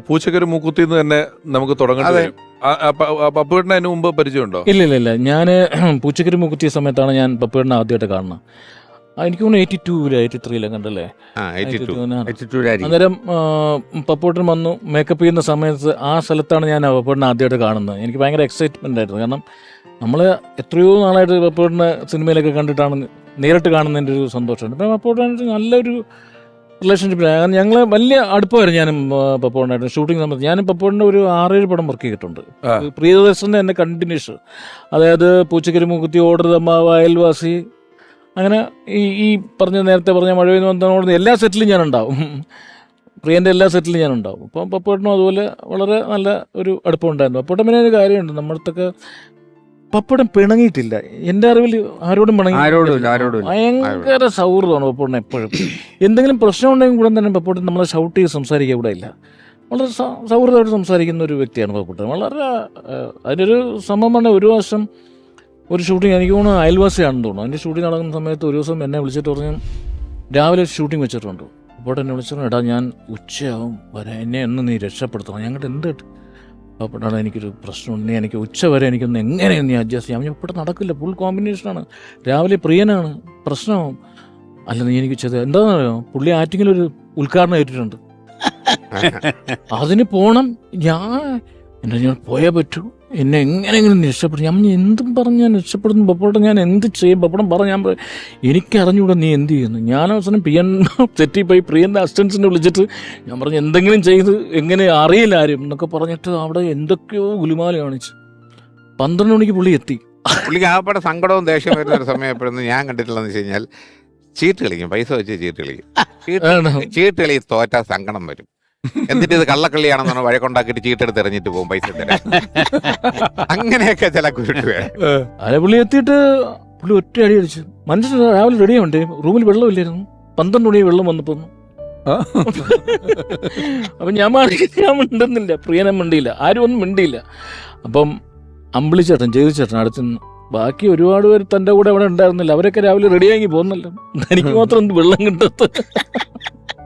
പൂച്ചക്കൊരു മൂക്കുത്തി എന്ന് തന്നെ നമുക്ക് തുടങ്ങേണ്ടി വരും. പപ്പുവേട്ടന് അതിന് മുമ്പ് പരിചയമുണ്ടോ? ഇല്ല. ഞാൻ പൂച്ചക്കരി മുക്കുത്തിയ സമയത്താണ് ഞാൻ പപ്പുവേട്ടനെ ആദ്യമായിട്ട് കാണുന്നത്. എനിക്ക് തോന്നുന്നു 83 കണ്ടല്ലേ. അന്നേരം പപ്പുവേട്ടൻ വന്നു മേക്കപ്പ് ചെയ്യുന്ന സമയത്ത് ആ സ്ഥലത്താണ് ഞാൻ പപ്പുവേട്ടനെ ആദ്യമായിട്ട് കാണുന്നത്. എനിക്ക് ഭയങ്കര എക്സൈറ്റ്മെൻ്റ് ആയിരുന്നു. കാരണം നമ്മൾ എത്രയോ നാളായിട്ട് പപ്പുവേട്ടനെ സിനിമയിലൊക്കെ കണ്ടിട്ടാണ് നേരിട്ട് കാണുന്നതിൻ്റെ ഒരു സന്തോഷമുണ്ട്. അപ്പം പപ്പുവേട്ടനായിട്ട് നല്ലൊരു റിലേഷൻഷിപ്പിലാണ്. കാരണം ഞങ്ങൾ വലിയ അടുപ്പമായിരുന്നു ഞാനും പപ്പുവേട്ടനായിട്ട്. ഷൂട്ടിംഗ് സമയത്ത് ഞാനും പപ്പുവേട്ടൻ്റെ ഒരു 6-7 പടം വർക്ക് ചെയ്തിട്ടുണ്ട്. പ്രിയദർശൻ്റെ എൻ്റെ കണ്ടിന്യൂഷൻ, അതായത് പൂച്ചക്കരി മൂക്കുത്തി, ഓർഡർ തമ്മാവ, അയൽവാസി, അങ്ങനെ ഈ നേരത്തെ പറഞ്ഞ മഴവിൽ വന്നതോട് എല്ലാ സെറ്റിലും ഞാനുണ്ടാവും. പ്രിയൻ്റെ എല്ലാ സെറ്റിലും ഞാനുണ്ടാവും. അപ്പം പപ്പുവേട്ടനും അതുപോലെ വളരെ നല്ല ഒരു അടുപ്പമുണ്ടായിരുന്നു. പപ്പുവേട്ടൻ പിന്നെ ഒരു കാര്യമുണ്ട്, നമ്മളടുത്തൊക്കെ പപ്പടം പിണങ്ങിയിട്ടില്ല. എൻ്റെ അറിവിൽ ആരോടും ഭയങ്കര സൗഹൃദമാണ് പപ്പടം. എപ്പോഴും എന്തെങ്കിലും പ്രശ്നം ഉണ്ടെങ്കിൽ കൂടെ തന്നെ പപ്പടം നമ്മളെ ഷൗട്ട് ചെയ്ത് സംസാരിക്കുക ഇവിടെ ഇല്ല. വളരെ സൗഹൃദമായിട്ട് സംസാരിക്കുന്ന ഒരു വ്യക്തിയാണ് പപ്പടം. വളരെ അതിനൊരു സംഭവം പറഞ്ഞാൽ ഒരു വർഷം ഒരു ഷൂട്ടിങ്, എനിക്ക് തോന്നുന്നു അയൽവാസിയാണെന്ന് തോന്നുന്നു. അതിൻ്റെ ഷൂട്ടിങ് നടക്കുന്ന സമയത്ത് ഒരു ദിവസം എന്നെ വിളിച്ചിട്ട് പറഞ്ഞു, രാവിലെ ഷൂട്ടിങ് വെച്ചിട്ടുണ്ട്. അപ്പോൾ എന്നെ വിളിച്ചിട്ട്, എടാ ഞാൻ ഉച്ചയാവും വരാൻ, എന്നെ ഒന്ന് നീ രക്ഷപ്പെടുത്തണം. ഞങ്ങളുടെ എന്ത് പപ്പടാണ്, എനിക്കൊരു പ്രശ്നമുണ്ട്, എനിക്ക് ഉച്ച വരെ എനിക്കൊന്ന് എങ്ങനെയാണ് നീ അഡ്ജസ്റ്റ് ചെയ്യാം. ഇവിടെ നടക്കില്ല, ഫുൾ കോമ്പിനേഷനാണ്, രാവിലെ പ്രിയനാണ്, പ്രശ്നമാവും. അല്ല നീ എനിക്ക് ചെയ്ത് എന്താണെന്ന് അറിയാമോ, പുള്ളി ആറ്റിങ്ങിലൊരു ഉദ്ഘാടനം ഏറ്റിട്ടുണ്ട്, അതിന് പോകണം. ഞാൻ പോയേ പറ്റൂ, എന്നെ എങ്ങനെയെങ്കിലും രക്ഷപ്പെടും. ഞാൻ എന്തും പറഞ്ഞ് ഞാൻ രക്ഷപ്പെടുന്നു പപ്പടം, ഞാൻ എന്ത് ചെയ്യും പപ്പടം പറഞ്ഞ് ഞാൻ എനിക്കറിഞ്ഞൂടെ നീ എന്ത് ചെയ്യുന്നു. ഞാൻ അവസാനം തെറ്റിപ്പോയി പ്രിയൻ്റെ അസിസ്റ്റൻസിനെ വിളിച്ചിട്ട് ഞാൻ പറഞ്ഞു എന്തെങ്കിലും ചെയ്ത് എങ്ങനെ അറിയില്ല ആരും എന്നൊക്കെ പറഞ്ഞിട്ട് അവിടെ എന്തൊക്കെയോ ഗുലുമാല കാണിച്ച് 12 മണിക്ക് പുള്ളി എത്തി. പുള്ളിക്ക് ആകപ്പാടെ സങ്കടവും ദേഷ്യം വരുന്ന ഒരു സമയം എപ്പോഴൊന്നും ഞാൻ കണ്ടിട്ടില്ലെന്ന് വെച്ച് കഴിഞ്ഞാൽ ചീട്ട് കളിക്കും, പൈസ വെച്ച് ചീട്ട് കളിക്കും. ചീട്ട് കളി തോറ്റാ സങ്കടം വരും. എന്നിട്ട് ഇത് കള്ളക്കളിയാണെന്നാണ് വഴക്കുണ്ടാക്കിയിട്ട് ചീട്ടെടുത്ത് എറിഞ്ഞിട്ട് പോകും പൈസ തരാൻ. അങ്ങനെയൊക്കെ ചില കുരുട്ട് അതെ. പുള്ളി എത്തിയിട്ട് പുള്ളി ഒറ്റ അടി അടിച്ചു. മനുഷ്യൻ രാവിലെ റെഡിയാവണ്ടേ, റൂമിൽ വെള്ളമില്ലായിരുന്നു, 12 മണി വെള്ളം വന്നപ്പോ. അപ്പം ഞാൻ മിണ്ടുന്നില്ല, പ്രിയനെ മിണ്ടിയില്ല, ആരും ഒന്നും മിണ്ടിയില്ല. അപ്പം അമ്പിളിച്ചേട്ടൻ, ജയിച്ചേട്ടൻ അടുത്ത് നിന്ന്, ബാക്കി ഒരുപാട് പേര് തൻ്റെ കൂടെ അവിടെ ഉണ്ടായിരുന്നില്ല, അവരൊക്കെ രാവിലെ റെഡിയാക്കി പോകുന്നല്ലോ, എനിക്ക് മാത്രം എന്ത് വെള്ളം കിട്ടത്ത്.